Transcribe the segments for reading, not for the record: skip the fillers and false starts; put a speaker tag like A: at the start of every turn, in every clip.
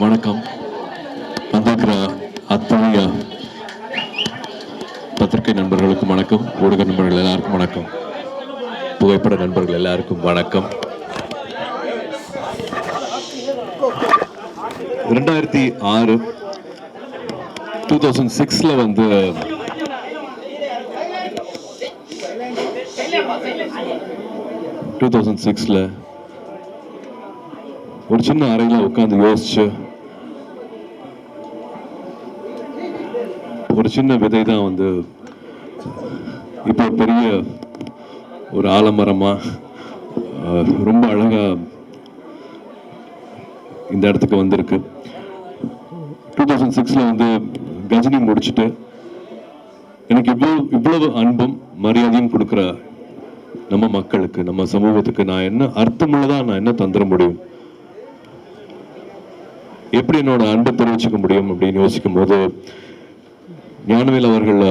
A: வணக்கம். வந்திருக்கிற அத்தனை பத்திரிகை நண்பர்களுக்கும் வணக்கம். ஊடக நண்பர்கள் எல்லாருக்கும் வணக்கம். புகைப்பட நண்பர்கள் எல்லாருக்கும் வணக்கம். 2006 2006 வந்து ஒரு சின்ன அறையில் உட்காந்து யோசிச்சு ஒரு சின்ன விதை தான் வந்து இப்போ பெரிய ஒரு ஆலமரமா ரொம்ப அழகா இந்த இடத்துக்கு வந்திருக்கு. 2006 வந்து கஜினி முடிச்சுட்டு எனக்கு இவ்வளவு அன்பும் மரியாதையும் கொடுக்குற நம்ம மக்களுக்கு, நம்ம சமூகத்துக்கு நான் என்ன அர்த்தமுள்ளதா நான் என்ன தந்துட முடியும், எப்படி என்னோட அன்பை தெரிவிச்சுக்க முடியும் அப்படின்னு யோசிக்கும் போது ஞானவேல் அவர்கள்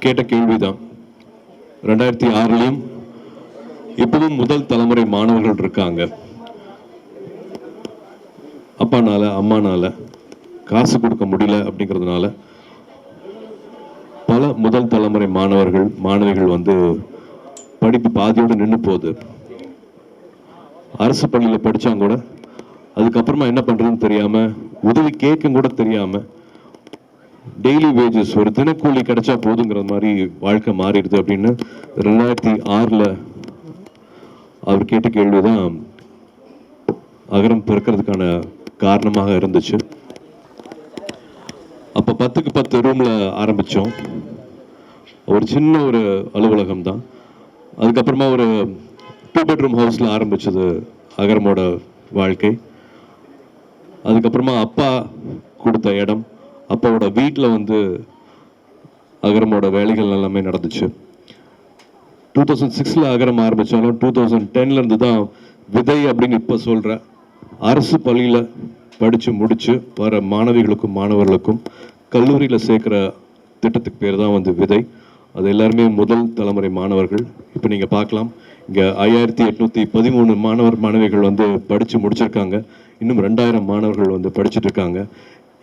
A: கேட்ட கேள்விதான். 2006 இப்பவும் முதல் தலைமுறை மாணவர்கள் இருக்காங்க. அப்பானால அம்மானால காசு கொடுக்க முடியல அப்படிங்கிறதுனால பல முதல் தலைமுறை மாணவர்கள் மாணவிகள் வந்து படிப்பு பாதியோடு நின்று போகுது. அரசு பள்ளியில் படிச்சாங்க கூட அதுக்கப்புறமா என்ன பண்றதுன்னு தெரியாம, உதவி கேட்க கூட தெரியாம, டெய்லி வேஜஸ் ஒரு தினக்கூலி கிடைச்சா போதுங்கிற மாதிரி வாழ்க்கை மாறிடுது அப்படின்னு 2006 அவர் கேட்ட கேள்விதான் அகரம் பிறக்கிறதுக்கான காரணமாக இருந்துச்சு. அப்ப 10க்கு 10 ரூம்ல ஆரம்பிச்சோம். ஒரு சின்ன ஒரு அலுவலகம் தான். அதுக்கப்புறமா ஒரு 2 பெட்ரூம் ஹவுஸ்ல ஆரம்பிச்சது அகரமோட வாழ்க்கை. அதுக்கப்புறமா அப்பா கொடுத்த இடம், அப்பாவோட வீட்டில் வந்து அகரமோட வேலைகள் எல்லாமே நடந்துச்சு. 2006 அகரம் ஆரம்பித்தாலும் 2010 தான் விதை அப்படின்னு இப்போ சொல்கிற அரசு பள்ளியில் படித்து முடித்து வர மாணவிகளுக்கும் மாணவர்களுக்கும் கல்லூரியில் சேர்க்குற திட்டத்துக்கு பேர் தான் வந்து விதை. அது எல்லாருமே முதல் தலைமுறை மாணவர்கள். இப்போ நீங்கள் பார்க்கலாம், இங்கே 5813 மாணவிகள் வந்து படித்து முடிச்சிருக்காங்க. இன்னும் 2000 மாணவர்கள் வந்து படிச்சுட்டு இருக்காங்க.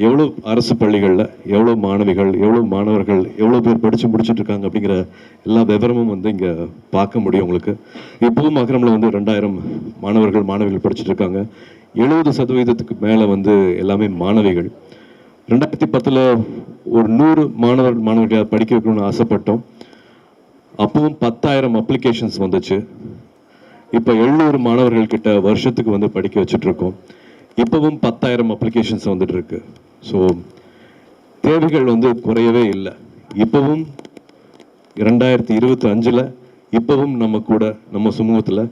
A: எவ்வளோ அரசு பள்ளிகளில் எவ்வளோ மாணவிகள், எவ்வளோ மாணவர்கள், எவ்வளோ பேர் படித்து முடிச்சுட்டு இருக்காங்க அப்படிங்கிற எல்லா விவரமும் வந்து இங்கே பார்க்க முடியும் உங்களுக்கு. இப்போவும் அகரமில் வந்து 2000 மாணவிகள் படிச்சுட்டு இருக்காங்க. 70% மேலே வந்து எல்லாமே மாணவிகள். 2010 ஒரு 100 மாணவர்களை படிக்க வைக்கணும்னு ஆசைப்பட்டோம். அப்பவும் 10,000 அப்ளிகேஷன்ஸ் வந்துச்சு. இப்போ 700 மாணவர்கள் கிட்ட வருஷத்துக்கு வந்து படிக்க வச்சுட்டு இருக்கோம். இப்பவும் 10,000 அப்ளிகேஷன்ஸ் வந்துட்டு இருக்கு. ஸோ தேவைகள் வந்து குறையவே இல்லை. இப்பவும் 2025 இப்பவும் நம்ம கூட நம்ம சமூகத்தில்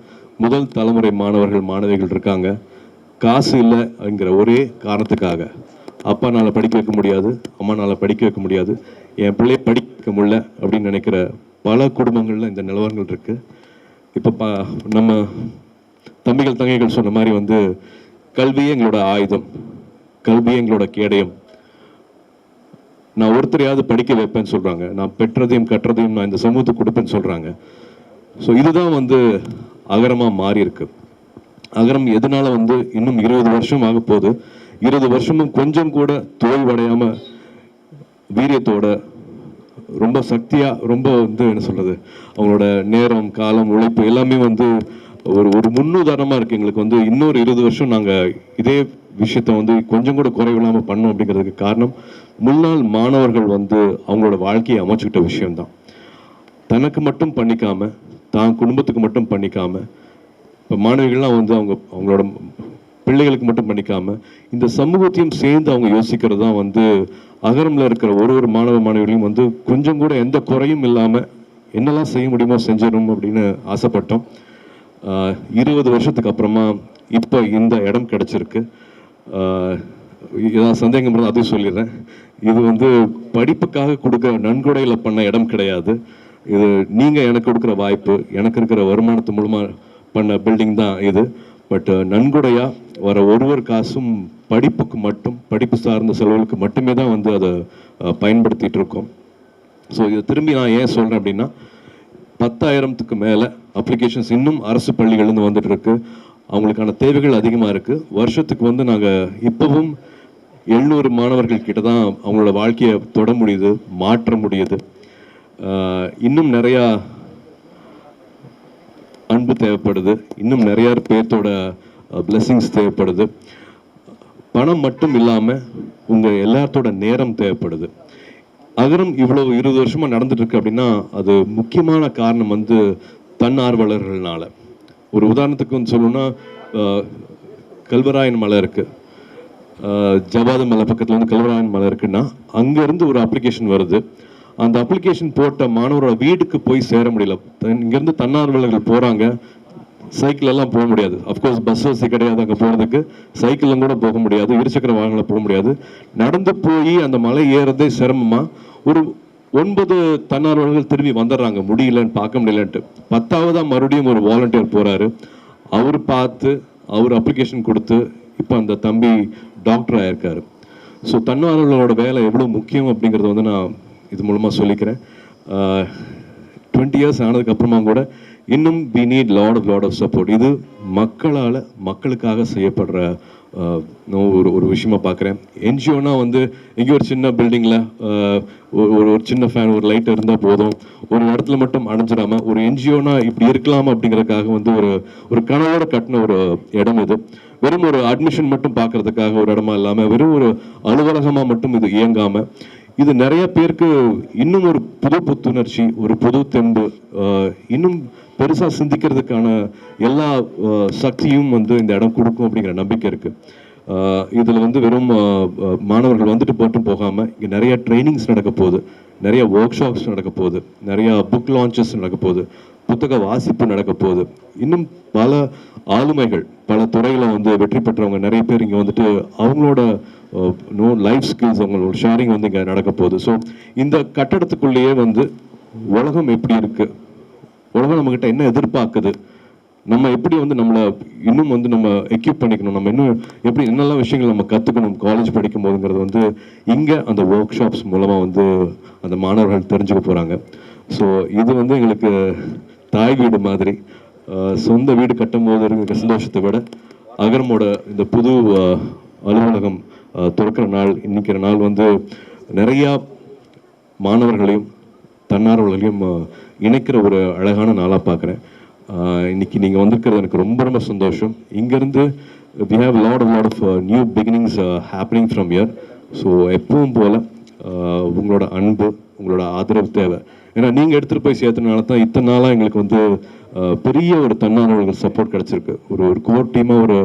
A: முதல் தலைமுறை மாணவிகள் இருக்காங்க. காசு இல்லை அப்படிங்கிற ஒரே காரணத்துக்காக அப்பானால படிக்க வைக்க முடியாது, அம்மானால படிக்க வைக்க முடியாது, என் பிள்ளைய படிக்க முடியல அப்படின்னு நினைக்கிற பல குடும்பங்களில் இந்த நிலவரங்கள் இருக்கு. இப்போ நம்ம தம்பிகள் தங்கைகள் சொன்ன மாதிரி வந்து கல்வியே எங்களோட ஆயுதம், கல்வியே எங்களோட கேடயம். நான் ஒருத்தரையாவது படிக்க வைப்பேன்னு சொல்றாங்க. நான் பெற்றதையும் கற்றதையும் நான் இந்த சமூகத்துக்கு கொடுப்பேன்னு சொல்றாங்க. ஸோ இதுதான் வந்து அகரமா மாறி இருக்கு. அகரம் எதனால வந்து இன்னும் 20 வருஷம் ஆக போகுது. 20 வருஷமும் கொஞ்சம் கூட தோல்வடையாம வீரியத்தோட ரொம்ப சக்தியா, ரொம்ப வந்து என்ன சொல்றது, அவங்களோட நேரம் காலம் உழைப்பு எல்லாமே வந்து ஒரு முன்னுதாரணமா இருக்கு எங்களுக்கு. வந்து இன்னொரு 20 வருஷம் நாங்க இதே விஷயத்த வந்து கொஞ்சம் கூட குறைவில்லாம பண்ணோம் அப்படிங்கிறதுக்கு காரணம் முன்னாள் மாணவர்கள் வந்து அவங்களோட வாழ்க்கையை அமைச்சுக்கிட்ட விஷயம்தான். தனக்கு மட்டும் பண்ணிக்காம, தான் குடும்பத்துக்கு மட்டும் பண்ணிக்காம, இப்போ மாணவிகள்லாம் வந்து அவங்களோட பிள்ளைகளுக்கு மட்டும் பண்ணிக்காம இந்த சமூகத்தையும் சேர்ந்து அவங்க யோசிக்கிறது தான் வந்து அகரம்ல இருக்கிற ஒரு மாணவிகளையும் வந்து கொஞ்சம் கூட எந்த குறையும் இல்லாம என்னெல்லாம் செய்ய முடியுமோ செஞ்சிடணும் அப்படின்னு ஆசைப்பட்டோம். 20 வருஷத்துக்கு அப்புறமா இப்போ இந்த இடம் கிடைச்சிருக்கு. ஏதாவது சந்தேகம் இருந்தால் அதையும் சொல்லிடுறேன். இது வந்து படிப்புக்காக கொடுக்குற நன்கொடையில் பண்ண இடம் கிடையாது. இது நீங்கள் எனக்கு கொடுக்குற வாய்ப்பு, எனக்கு இருக்கிற வருமானத்து மூலமாக பண்ண பில்டிங் தான் இது. பட் நன்கொடையாக வர ஒரு காசும் படிப்புக்கு மட்டும், படிப்பு சார்ந்த செலவுகளுக்கு மட்டுமே தான் வந்து அதை பயன்படுத்திகிட்டு இருக்கோம். ஸோ இதை திரும்பி நான் ஏன் சொல்கிறேன் அப்படின்னா, 10,000க்கு மேலே அப்ளிகேஷன்ஸ் இன்னும் அரசு பள்ளிகள்லேருந்து வந்துட்டு இருக்கு. அவங்களுக்கான தேவைகள் அதிகமாக இருக்குது. வருஷத்துக்கு வந்து நாங்கள் இப்போவும் 700 மாணவர்கள் கிட்ட தான் அவங்களோட வாழ்க்கையை தொட முடியுது, மாற்ற முடியுது. இன்னும் நிறையா அன்பு தேவைப்படுது, இன்னும் நிறைய பேர்த்தோட பிளெஸிங்ஸ் தேவைப்படுது. பணம் மட்டும் இல்லாமல் உங்கள் எல்லாத்தோட நேரம் தேவைப்படுது. அகரம் இவ்வளோ 20 வருஷமாக நடந்துட்டு இருக்கு அப்படின்னா அது முக்கியமான காரணம் வந்து தன்னார்வலர்கள்னால. ஒரு உதாரணத்துக்கு வந்து சொல்லணும்னா, கல்வராயன் மலை இருக்குது, ஜவாது மலை பக்கத்தில் வந்து கல்வராயன் மலை இருக்குன்னா அங்கேருந்து ஒரு அப்ளிகேஷன் வருது. அந்த அப்ளிகேஷன் போட்ட மாணவரோட வீட்டுக்கு போய் சேர முடியல. இங்கேருந்து தன்னார்வலர்கள் போகிறாங்க, சைக்கிள் எல்லாம் போக முடியாது. அஃப்கோர்ஸ் பஸ் வசதி கிடையாது, அங்கே போகிறதுக்கு சைக்கிளும் கூட போக முடியாது, இருசக்கர வாகனம் போக முடியாது. நடந்து போய் அந்த மலை ஏறதே சிரமமாக ஒரு 9 தன்னார்வலர்கள் திரும்பி வந்துடுறாங்க, முடியலன்னு பார்க்க முடியலன்ட்டு. 10ஆவதா மறுபடியும் ஒரு வாலண்டியர் போகிறாரு. அவர் பார்த்து அவர் அப்ளிகேஷன் கொடுத்து இப்போ அந்த தம்பி டாக்டர் ஆயிருக்காரு. ஸோ தன்னார்வலர்களோட வேலை எவ்வளோ முக்கியம் அப்படிங்கிறத வந்து நான் இது மூலமாக சொல்லிக்கிறேன். 20 இயர்ஸ் ஆனதுக்கப்புறமா கூட இன்னும் we need lot of support. இது மக்களால் மக்களுக்காக செய்யப்படுற ஒரு விஷயமா பார்க்குறேன். என்ஜிஓனா வந்து எங்கேயோ ஒரு சின்ன பில்டிங்கில் ஒரு சின்ன ஃபேன், ஒரு லைட் இருந்தால் போதும், ஒரு இடத்துல மட்டும் அடைஞ்சிடாமல் ஒரு என்ஜிஓனா இப்படி இருக்கலாம் அப்படிங்கிறதுக்காக வந்து ஒரு கனவோட கட்டின ஒரு இடம் இது. வெறும் ஒரு அட்மிஷன் மட்டும் பார்க்கறதுக்காக ஒரு இடமா இல்லாமல், வெறும் ஒரு அலுவலகமாக மட்டும் இது இயங்காமல், இது நிறைய பேருக்கு இன்னும் ஒரு புது புத்துணர்ச்சி, ஒரு புது தெம்பு, இன்னும் பெருசாக சிந்திக்கிறதுக்கான எல்லா சக்தியும் வந்து இந்த இடம் கொடுக்கும் அப்படிங்கிற நம்பிக்கை இருக்குது. இதில் வந்து வெறும் மாணவர்கள் வந்துட்டு போட்டும் போகாமல் இங்கே நிறைய ட்ரைனிங்ஸ் நடக்க போகுது, நிறைய ஒர்க் ஷாப்ஸ் நடக்க போகுது, நிறையா புக் லான்ச்சஸ் நடக்க போகுது, புத்தக வாசிப்பு நடக்க போகுது. இன்னும் பல ஆளுமைகள், பல துறையில் வந்து வெற்றி பெற்றவங்க நிறைய பேர் இங்கே வந்துட்டு அவங்களோட லைஃப் ஸ்கில்ஸ், அவங்களோட ஷேரிங் வந்து இங்கே நடக்க போகுது. ஸோ இந்த கட்டடத்துக்குள்ளேயே வந்து உலகம் எப்படி இருக்குது, உலகம் நம்மக்கிட்ட என்ன எதிர்பார்க்குது, நம்ம எப்படி வந்து நம்மளை இன்னும் வந்து நம்ம எக்யூப் பண்ணிக்கணும், நம்ம இன்னும் எப்படி என்னெல்லாம் விஷயங்கள் நம்ம கற்றுக்கணும் காலேஜ் படிக்கும் போதுங்கிறது வந்து இங்கே அந்த ஒர்க் ஷாப்ஸ் மூலமாக வந்து அந்த மாணவர்கள் தெரிஞ்சுக்க போகிறாங்க. ஸோ இது வந்து எங்களுக்கு தாய் வீடு மாதிரி. சொந்த வீடு கட்டும் போது இருக்கிற சந்தோஷத்தை விட அகரமோட இந்த புது அலுவலகம் திறக்கிற நாள், இன்னைக்கிற நாள் வந்து நிறையா மாணவர்களையும் தன்னார்வலர்களையும் இணைக்கிற ஒரு அழகான நாளாக பார்க்குறேன். இன்னைக்கு நீங்கள் வந்திருக்கிறது எனக்கு ரொம்ப ரொம்ப சந்தோஷம். இங்கேருந்து we have lot of new beginnings happening from here. So எப்பவும் போல் உங்களோட அன்பு, உங்களோட ஆதரவு தேவை. ஏன்னா நீங்கள் எடுத்துகிட்டு போய் சேர்த்தனால தான் இத்தனை நாளாக எங்களுக்கு வந்து பெரிய ஒரு தன்னார்வலர்கள் சப்போர்ட் கிடச்சிருக்கு. ஒரு கோர் டீமாக ஒரு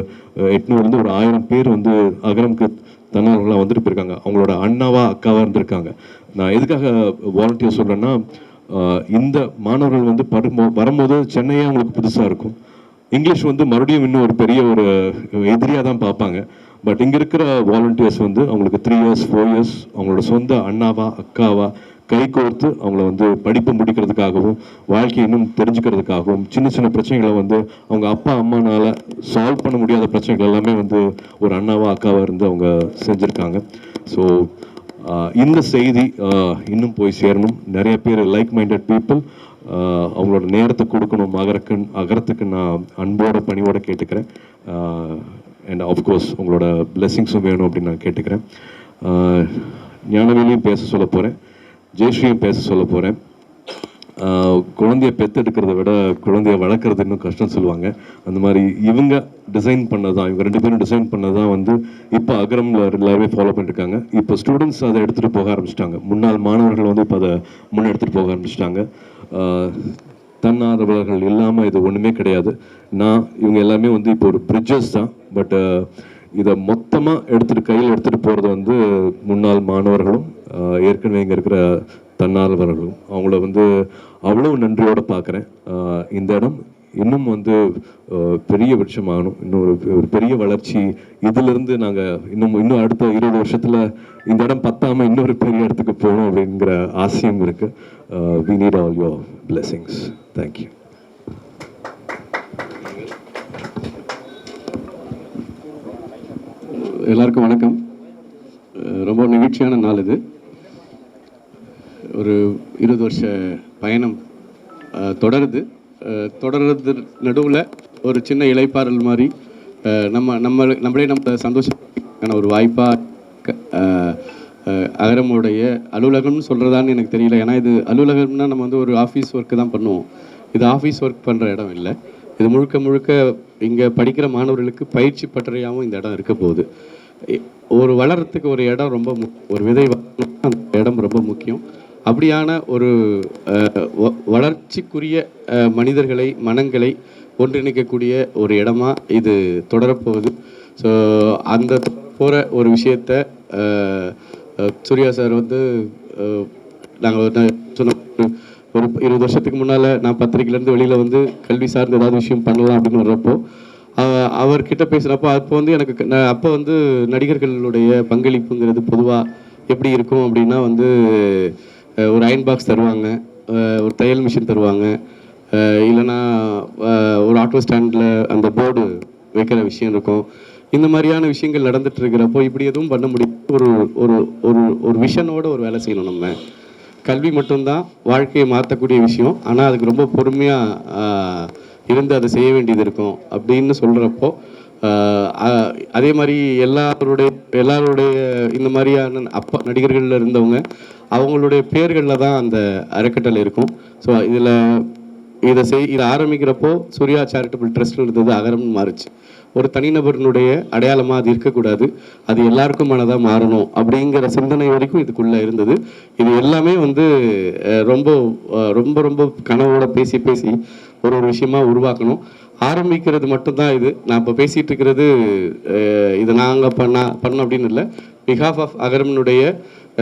A: 800 ஒரு 1000 பேர் வந்து அகரமுக்கு தன்னார்வலர்களாக வந்துட்டு போயிருக்காங்க. அவங்களோட அண்ணாவா அக்காவாக இருந்திருக்காங்க. நான் எதுக்காக வாலண்டியர் சொல்கிறேன்னா, இந்த மாணவர்கள் வந்து வரும்போது சென்னையே அவங்களுக்கு புதுசாக இருக்கும். இங்கிலீஷ் வந்து மறுபடியும் இன்னும் ஒரு பெரிய ஒரு எதிரியாக தான் பார்ப்பாங்க. பட் இங்கே இருக்கிற வாலண்டியர்ஸ் வந்து அவங்களுக்கு 3 இயர்ஸ் 4 இயர்ஸ் அவங்களோட சொந்த அண்ணாவா அக்காவா கை கோர்த்து அவங்கள வந்து படிப்பு முடிக்கிறதுக்காகவும் வாழ்க்கையை இன்னும் தெரிஞ்சுக்கிறதுக்காகவும் சின்ன சின்ன பிரச்சனைகளை வந்து அவங்க அப்பா அம்மானால சால்வ் பண்ண முடியாத பிரச்சனைகள் எல்லாமே வந்து ஒரு அண்ணாவா அக்காவா இருந்து அவங்க செஞ்சுருக்காங்க. ஸோ இந்த செய்தி இன்னும் போய் சேரணும். நிறைய பேர் லைக் மைண்டட் பீப்புள் அவங்களோட நேரத்தை கொடுக்கணும் அகரத்துக்கு நான் அன்போட பணியோட கேட்டுக்கிறேன். அண்ட் ஆஃப்கோர்ஸ் உங்களோட பிளெஸிங்ஸும் வேணும் அப்படின்னு நான் கேட்டுக்கிறேன். ஞானவேலியும் பேச சொல்ல போகிறேன், ஜெயஸ்ரீயும் பேச சொல்ல போகிறேன். குழந்தைய பெற்றெடுக்கிறத விட குழந்தைய வளர்க்குறது இன்னும் கஷ்டம் சொல்லுவாங்க. அந்த மாதிரி இவங்க டிசைன் பண்ணது தான், இவங்க 2 பேரும் டிசைன் பண்ணது தான் வந்து இப்போ அகரமில் எல்லாருமே ஃபாலோ பண்ணிட்டுருக்காங்க. இப்போ ஸ்டூடெண்ட்ஸ் அதை எடுத்துகிட்டு போக ஆரம்பிச்சிட்டாங்க. முன்னாள் மாணவர்கள் வந்து இப்போ அதை எடுத்துகிட்டு போக ஆரம்பிச்சிட்டாங்க. தன்னார்வலர்கள் இல்லாமல் இது ஒன்றுமே கிடையாது. இவங்க எல்லாமே வந்து இப்போ ஒரு பிரிட்ஜஸ் தான். பட் இதை மொத்தமாக கையில் எடுத்துகிட்டு போகிறது வந்து முன்னாள் மாணவர்களும் ஏற்கனவே இங்கே இருக்கிற தன்னார்வலர்களும். அவங்கள வந்து அவ்வளோ நன்றியோடு பார்க்குறேன். இந்த இடம் இன்னும் வந்து பெரிய விருட்சமாகணும், இன்னும் ஒரு பெரிய வளர்ச்சி. இதிலிருந்து நாங்கள் இன்னும் அடுத்த 20 வருஷத்தில் இந்த இடம் பத்தாமல் இன்னொரு பெரிய இடத்துக்கு போகணும் அப்படிங்கிற ஆசையும் இருக்குது. we need all your blessings. Thank you.
B: எல்லாருக்கும் வணக்கம். ரொம்ப நிகழ்ச்சியான நாள் இது. ஒரு 20 வருஷ பயணம் தொடர்றது நடுவில் ஒரு சின்ன இளைப்பாறல் மாதிரி நம்மளே நம்ம சந்தோஷமான ஒரு வாய்ப்பாக அகரமுடைய அலுவலகம்னு சொல்கிறதான்னு எனக்கு தெரியல. ஏன்னா இது அலுவலகம்னா நம்ம வந்து ஒரு ஆஃபீஸ் ஒர்க்கு தான் பண்ணுவோம். இது ஆஃபீஸ் ஒர்க் பண்ணுற இடம் இல்லை. இது முழுக்க முழுக்க இங்கே படிக்கிற மாணவர்களுக்கு பயிற்சி பட்டறையாகவும் இந்த இடம் இருக்க போகுது. ஒரு வளர்கிறதுக்கு ஒரு இடம் ரொம்ப ஒரு விதை அந்த இடம் ரொம்ப முக்கியம். அப்படியான ஒரு வளர்ச்சிக்குரிய மனிதர்களை மனங்களை ஒன்றிணைக்கக்கூடிய ஒரு இடமா இது தொடரப்போகுது. ஸோ அந்த போகிற ஒரு விஷயத்தை சூர்யா சார் வந்து நாங்கள் சொன்ன ஒரு 20 வருஷத்துக்கு முன்னால் நான் பத்திரிக்கையிலேருந்து வெளியில் வந்து கல்வி சார்ந்த ஏதாவது விஷயம் பண்ணலாம் அப்படின்னு வர்றப்போ அவர்கிட்ட பேசுகிறப்போ அப்போ வந்து எனக்கு அப்போ வந்து நடிகர்களுடைய பங்களிப்புங்கிறது பொதுவாக எப்படி இருக்கும் அப்படின்னா வந்து ஒரு அயன் பாக்ஸ் தருவாங்க, ஒரு தையல் மிஷின் தருவாங்க, இல்லைன்னா ஒரு ஆட்டோ ஸ்டாண்டில் அந்த போர்டு வைக்கிற விஷயம் இருக்கும். இந்த மாதிரியான விஷயங்கள் நடந்துட்டு இருக்கிறப்போ இப்படி எதுவும் பண்ண முடியும். ஒரு ஒரு ஒரு ஒரு விஷனோட ஒரு வேலை செய்யணும். நம்ம கல்வி மட்டும்தான் வாழ்க்கையை மாற்றக்கூடிய விஷயம், ஆனால் அதுக்கு ரொம்ப பொறுமையாக இருந்து அதை செய்ய வேண்டியது இருக்கும் அப்படின்னு சொல்கிறப்போ அதே மாதிரி எல்லாருடைய இந்த மாதிரியான அப்பா நடிகர்களில் இருந்தவங்க அவங்களுடைய பேர்களில் தான் அந்த அறக்கட்டளை இருக்கும். ஸோ இதை ஆரம்பிக்கிறப்போ சூர்யா சேரிட்டபிள் ட்ரஸ்ட்னு இருந்தது அகரம்னு மாறுச்சு. ஒரு தனிநபரினுடைய அடையாளமாக அது இருக்கக்கூடாது, அது எல்லாருக்குமானதாக மாறணும் அப்படிங்கிற சிந்தனை வரைக்கும் இதுக்குள்ளே இருந்தது. இது எல்லாமே வந்து ரொம்ப ரொம்ப ரொம்ப கனவோட பேசி பேசி ஒரு விஷயமா உருவாக்கணும். ஆரம்பிக்கிறது மட்டும்தான் இது. நான் இப்போ பேசிகிட்டு இருக்கிறது இதை நாங்கள் பண்ணோம் அப்படின்னு இல்லை. பிஹாஃப் ஆஃப் அகரம்னுடைய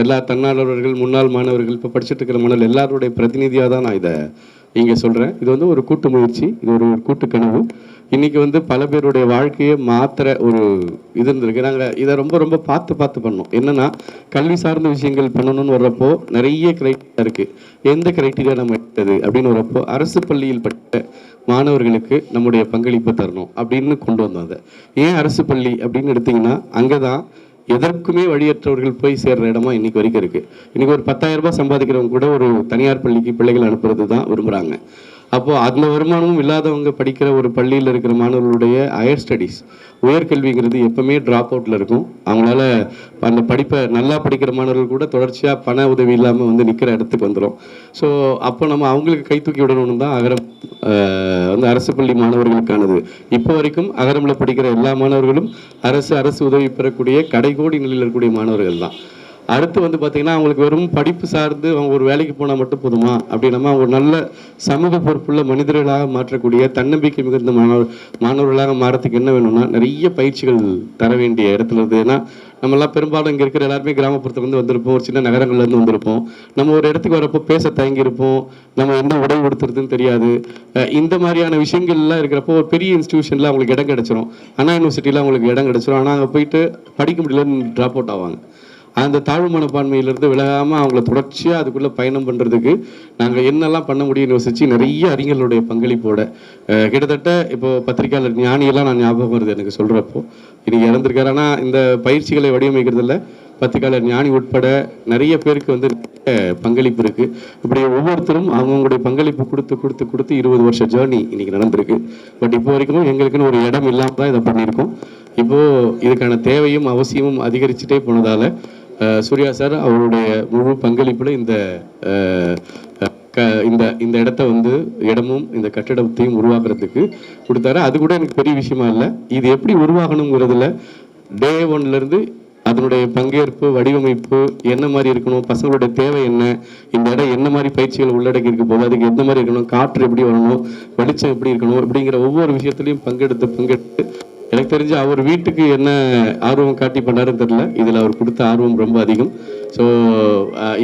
B: எல்லா தன்னார்வலர்கள், முன்னாள் மாணவர்கள், இப்போ படிச்சுட்டு இருக்கிற மாணவர்கள் எல்லாருடைய பிரதிநிதியாக தான் நான் இதை இங்கே சொல்கிறேன். இது வந்து ஒரு கூட்டு முயற்சி, இது ஒரு கூட்டு கனவு. இன்றைக்கி வந்து பல பேருடைய வாழ்க்கையை மாற்றுற ஒரு இது இருந்திருக்கு. நாங்கள் இதை ரொம்ப ரொம்ப பார்த்து பண்ணோம். என்னென்னா கல்வி சார்ந்த விஷயங்கள் பண்ணணும்னு வர்றப்போ நிறைய கிரைட்டீரியா இருக்குது. எந்த கிரைட்டீரியா நம்ம எடுத்தது அப்படின்னு வர்றப்போ அரசு பள்ளியில் பட்ட மாணவர்களுக்கு நம்முடைய பங்களிப்பு தரணும் அப்படின்னு கொண்டு வந்தோம். அதை ஏன் அரசு பள்ளி அப்படின்னு எடுத்திங்கன்னா அங்கே தான் எதற்குமே வழியற்றவர்கள் போய் சேர்ற இடமா இன்னைக்கு வரைக்கும் இருக்குது. இன்றைக்கி ஒரு 10,000 ரூபாய் சம்பாதிக்கிறவங்க கூட ஒரு தனியார் பள்ளிக்கு பிள்ளைகள் அனுப்புறது தான் விரும்புகிறாங்க. அப்போது அந்த வருமானமும் இல்லாதவங்க படிக்கிற ஒரு பள்ளியில் இருக்கிற மாணவர்களுடைய ஹையர் ஸ்டடீஸ் உயர்கல்விங்கிறது எப்பவுமே ட்ராப் அவுட்டில் இருக்கும். அவங்களால அந்த படிப்பை நல்லா படிக்கிற மாணவர்கள் கூட தொடர்ச்சியாக பண உதவி இல்லாமல் வந்து நிற்கிற இடத்துக்கு வந்துடும். ஸோ அப்போ நம்ம அவங்களுக்கு கை தூக்கி விடணும்னு தான் அகரம் வந்து அரசு பள்ளி மாணவர்களுக்கானது. இப்போ வரைக்கும் அகரமில் படிக்கிற எல்லா மாணவர்களும் அரசு உதவி பெறக்கூடிய கடைகோடி நிலையில் இருக்கக்கூடிய மாணவர்கள் தான். அடுத்து வந்து பார்த்திங்கன்னா அவங்களுக்கு வெறும் படிப்பு சார்ந்து அவங்க ஒரு வேலைக்கு போனால் மட்டும் போதுமா அப்படின்னா அவங்க ஒரு நல்ல சமூக பொறுப்புள்ள மனிதர்களாக மாற்றக்கூடிய தன்னம்பிக்கை மிகுந்த மாணவர்களாக மாறத்துக்கு என்ன வேணும்னா நிறைய பயிற்சிகள் தர வேண்டிய இடத்துல இருக்குது. ஏன்னா நம்மளாம் பெரும்பாலும் இங்கே இருக்கிற எல்லாருமே கிராமப்புறத்துலேருந்து வந்திருப்போம், ஒரு சின்ன நகரங்கள்லேருந்து வந்திருப்போம். நம்ம ஒரு இடத்துக்கு வரப்போ பேச தயங்கியிருப்போம், நம்ம என்ன உடை கொடுத்துறதுன்னு தெரியாது. இந்த மாதிரியான விஷயங்கள்லாம் இருக்கிறப்போ ஒரு பெரிய இன்ஸ்டியூஷனில் அவங்களுக்கு இடம் கிடச்சிரும். அண்ணா யூனிவர்சிட்டியில் அவங்களுக்கு இடம் கிடச்சிரும். ஆனால் அங்கே போயிட்டு படிக்க முடியலன்னு ட்ராப் அவுட் ஆவாங்க. அந்த தாழ்வு மனப்பான்மையிலிருந்து விலகாமல் அவங்கள தொடர்ச்சியாக அதுக்குள்ளே பயணம் பண்ணுறதுக்கு நாங்கள் என்னெல்லாம் பண்ண முடியும்னு யோசிச்சு நிறைய அறிஞர்களுடைய பங்களிப்போட கிட்டத்தட்ட இப்போது பத்திரிகையாளர் ஞானியெல்லாம் நான் ஞாபகம் வருது எனக்கு சொல்கிறப்போ. இன்றைக்கி இறந்துருக்காரு. ஆனால் இந்த பயிற்சிகளை வடிவமைக்கிறதுல பத்திரிகையாளர் ஞானி உட்பட நிறைய பேருக்கு வந்து பங்களிப்பு இருக்குது. இப்படி ஒவ்வொருத்தரும் அவங்களுடைய பங்களிப்பு கொடுத்து 20 வருஷ ஜேர்னி இன்றைக்கி நடந்திருக்கு. பட் இப்போ வரைக்கும் எங்களுக்குன்னு ஒரு இடம் இல்லாமல் தான் இதை பண்ணியிருக்கோம். இப்போது இதுக்கான தேவையும் அவசியமும் அதிகரிச்சுட்டே போனதால் சூர்யா சார் அவருடைய முழு பங்களிப்பில் இந்த இடத்த வந்து இடமும் இந்த கட்டிடத்தையும் உருவாக்குறதுக்கு கொடுத்தாரு. அது கூட எனக்கு பெரிய விஷயமா இல்லை. இது எப்படி உருவாகணுங்கிறதுல டே 1லேருந்து அதனுடைய பங்கேற்பு, வடிவமைப்பு என்ன மாதிரி இருக்கணும், பசங்களுடைய தேவை என்ன, இந்த இடம் என்ன மாதிரி பயிற்சிகள் உள்ளடக்கி இருக்க போது, அதுக்கு எந்த மாதிரி இருக்கணும், காற்று எப்படி வரணும், வெளிச்சம் எப்படி இருக்கணும், இப்படிங்கிற ஒவ்வொரு விஷயத்துலையும் பங்கெடுத்து எனக்கு தெரிஞ்சு அவர் வீட்டுக்கு என்ன ஆர்வம் காட்டி பண்ணாருன்னு தெரியல. இதில் அவர் கொடுத்த ஆர்வம் ரொம்ப அதிகம். ஸோ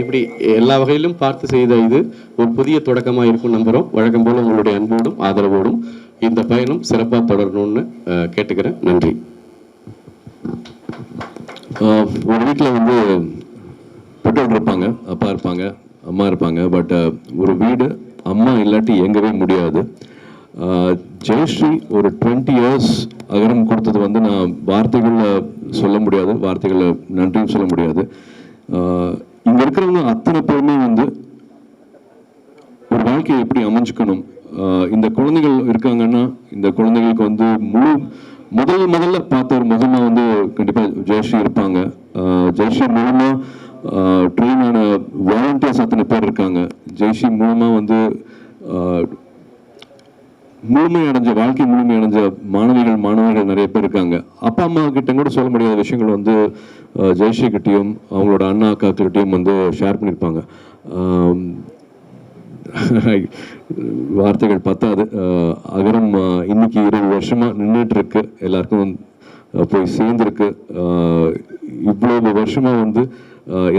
B: இப்படி எல்லா வகையிலும் பார்த்து செய்த இது ஒரு புதிய தொடக்கமாக இருக்கும் நம்புகிறோம். வழக்கம் போல் உங்களுடைய அன்போடும் ஆதரவோடும் இந்த பயணம் சிறப்பாக தொடரணும்னு கேட்டுக்கிறேன். நன்றி.
A: ஒரு வீட்டில் வந்து பெற்றோர் இருப்பாங்க, அப்பா இருப்பாங்க, அம்மா இருப்பாங்க. பட் ஒரு வீடு அம்மா இல்லாட்டி இயங்கவே முடியாது. ஜெயஸ்ரீ ஒரு 20 இயர்ஸ் அகரம் கொடுத்தது வந்து நான் வார்த்தைகளில் சொல்ல முடியாது, வார்த்தைகளில் நன்றியும் சொல்ல முடியாது. இங்கே இருக்கிறவங்க அத்தனை பேருமே வந்து ஒரு வாழ்க்கையை எப்படி அமைஞ்சுக்கணும், இந்த குழந்தைகள் இருக்காங்கன்னா இந்த குழந்தைகளுக்கு வந்து முதல்ல பார்த்த ஒரு முகமாக வந்து கண்டிப்பாக ஜெயஸ்ரீ இருப்பாங்க. ஜெயஸ்ரீ மூலமாக ட்ரெயின் ஆன வாலண்டியர்ஸ் அத்தனை பேர் இருக்காங்க. ஜெயஸ்ரீ மூலமாக வந்து வாழ்க்கை முழுமையடைஞ்ச மாணவர்கள் நிறைய பேர் இருக்காங்க. அப்பா அம்மா கிட்ட கூட சொல்ல முடியாத விஷயங்கள் வந்து ஜெயஸ்ரீ கிட்டையும் அவங்களோட அண்ணா அக்காக்கிட்டையும் வந்து ஷேர் பண்ணியிருப்பாங்க. வார்த்தைகள் பத்தாது. அகரம் இன்னைக்கு 20 வருஷமா நின்றுட்டு இருக்கு, எல்லாருக்கும் போய் சேர்ந்துருக்கு. இவ்வளவு வருஷமா வந்து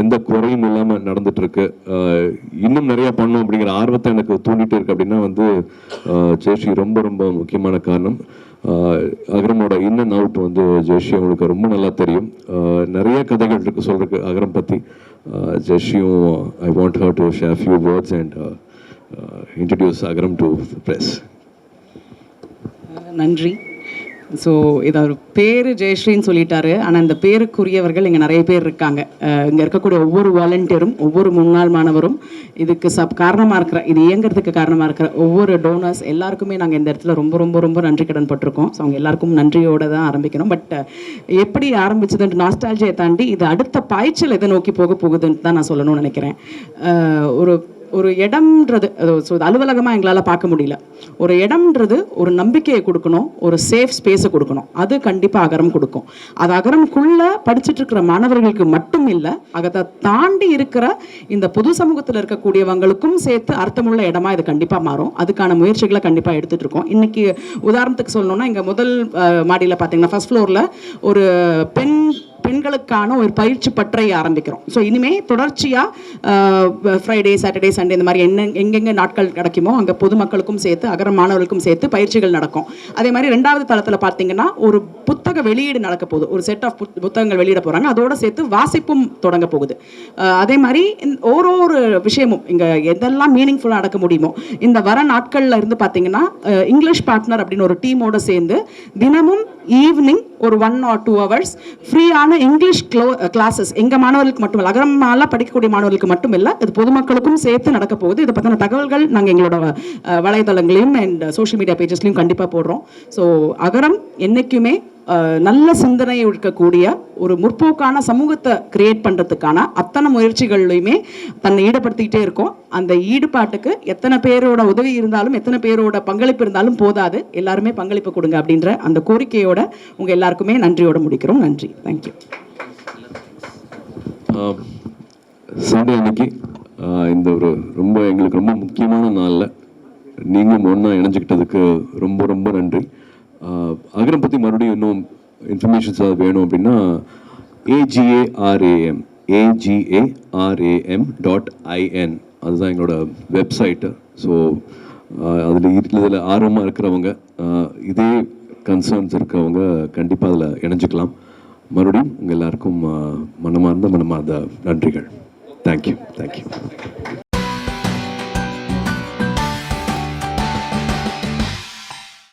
A: எந்த குறையும் இல்லாமல் நடந்துட்டு இருக்கு. இன்னும் நிறைய பண்ணும் அப்படிங்கிற ஆர்வத்தை எனக்கு தூண்டிட்டு இருக்கு. அப்படின்னா வந்து ஜெயஸ்ரீ ரொம்ப ரொம்ப முக்கியமான காரணம். அகரமோட இன் அண்ட் அவுட் வந்து ஜெயஸ்ரீ அவங்களுக்கு ரொம்ப நல்லா தெரியும். நிறைய கதைகள் இருக்கு சொல்றதுக்கு அகரம் பற்றி. ஜெயஸ்ரீயும் I want her to share few words and introduce Agaram to the press.
C: நன்றி. ஸோ இதை ஒரு பேர் ஜெயஸ்ரீன்னு சொல்லிட்டாரு. ஆனால் இந்த பேருக்குரியவர்கள் இங்கே நிறைய பேர் இருக்காங்க. இங்கே இருக்கக்கூடிய ஒவ்வொரு வாலண்டியரும், ஒவ்வொரு முன்னாள் மாணவரும், இதுக்கு காரணமாக இருக்கிற, இது இயங்கிறதுக்கு காரணமாக இருக்கிற ஒவ்வொரு டோனர்ஸ் எல்லாருக்குமே நாங்கள் இந்த இடத்துல ரொம்ப ரொம்ப ரொம்ப நன்றி கடன் பட்டிருக்கோம். ஸோ அவங்க எல்லாருக்கும் நன்றியோடு தான் ஆரம்பிக்கணும். பட் எப்படி ஆரம்பிச்சதுன்ட்டு நாஸ்டாலஜியை தாண்டி இது அடுத்த பாய்ச்சல் எதை நோக்கி போகுதுன்னு தான் நான் சொல்லணும்னு நினைக்கிறேன். ஒரு இடம்ன்றது, ஸோ அலுவலகமாக எங்களால் பார்க்க முடியல. ஒரு இடம்ன்றது ஒரு நம்பிக்கையை கொடுக்கணும், ஒரு சேஃப் ஸ்பேஸை கொடுக்கணும். அது கண்டிப்பாக அகரம் கொடுக்கும். அது அகரம்குள்ளே படிச்சுட்டு இருக்கிற மாணவர்களுக்கு மட்டும் இல்லை, அதை தாண்டி இருக்கிற இந்த பொது சமூகத்தில் இருக்கக்கூடியவங்களுக்கும் சேர்த்து அர்த்தமுள்ள இடமா இது கண்டிப்பாக மாறும். அதுக்கான முயற்சிகளை கண்டிப்பாக எடுத்துகிட்டு இருக்கோம். இன்றைக்கி உதாரணத்துக்கு சொல்லணும்னா, இங்கே முதல் மாடியில் பார்த்தீங்கன்னா ஃபர்ஸ்ட் ஃப்ளோரில் ஒரு பெண்களுக்கான ஒரு பயிற்சி பட்டறையை ஆரம்பிக்கிறோம். ஸோ இனிமேல் தொடர்ச்சியாக ஃப்ரைடே, சாட்டர்டே, சண்டே இந்த மாதிரி எங்கெங்கே நாட்கள் கிடைக்குமோ அங்கே பொதுமக்களுக்கும் சேர்த்து அகர மாணவர்களுக்கும் சேர்த்து பயிற்சிகள் நடக்கும். அதே மாதிரி 2வது தளத்தில் பார்த்தீங்கன்னா ஒரு புத்தக வெளியீடு நடக்க போகுது. ஒரு செட் ஆஃப் புத்தகங்கள் வெளியிட போகிறாங்க. அதோடு சேர்த்து வாசிப்பும் தொடங்க போகுது. அதே மாதிரி ஒரு விஷயமும் இங்கே எதெல்லாம் மீனிங்ஃபுல்லாக நடக்க முடியுமோ இந்த வர நாட்களில் இருந்து பார்த்தீங்கன்னா இங்கிலீஷ் பார்ட்னர் அப்படின்னு ஒரு டீமோடு சேர்ந்து தினமும் ஈவினிங் ஒரு 1 or 2 hours ஃப்ரீயான இங்கிலீஷ் கிளாஸஸ் எங்கள் மாணவர்களுக்கு மட்டும் இல்லை, அகரமால படிக்கக்கூடிய மாணவர்களுக்கு மட்டும் இல்லை, இது பொதுமக்களுக்கும் சேர்த்து நடக்க போகுது. இதை பற்றின தகவல்கள் நாங்கள் எங்களோட வலைதளங்களையும் அண்ட் சோஷியல் மீடியா பேஜஸ்லையும் கண்டிப்பாக போடுறோம். ஸோ அகரம் என்றைக்குமே நல்ல சிந்தனையை இருக்கக்கூடிய ஒரு முற்போக்கான சமூகத்தை கிரியேட் பண்ணுறதுக்கான அத்தனை முயற்சிகள்லையுமே தன்னை ஈடுபடுத்திக்கிட்டே இருக்கும். அந்த ஈடுபாட்டுக்கு எத்தனை பேரோட உதவி இருந்தாலும், எத்தனை பேரோட பங்களிப்பு இருந்தாலும் போதாது, எல்லாருமே பங்களிப்பு கொடுங்க அப்படின்ற அந்த கோரிக்கையோட உங்கள் எல்லாருக்குமே நன்றியோட முடிக்கிறோம். நன்றி, தேங்க்யூ.
A: சண்டே அன்னைக்கு இந்த ஒரு எங்களுக்கு ரொம்ப முக்கியமான நாளில் நீங்களும் ஒன்றா இணைஞ்சிக்கிட்டதுக்கு ரொம்ப ரொம்ப நன்றி. அகரம் பற்றி மறுபடியும் இன்னும் இன்ஃபர்மேஷன்ஸ் ஏதாவது வேணும் அப்படின்னா agaram.in அதுதான் எங்களோட வெப்சைட்டு. ஸோ இதில் ஆர்வமாக இருக்கிறவங்க, இதே கன்சர்ன்ஸ் இருக்கிறவங்க கண்டிப்பாக அதில் இணைஞ்சிக்கலாம். மறுபடியும் உங்கள் எல்லாருக்கும் மனமார்ந்த நன்றிகள். தேங்க்யூ.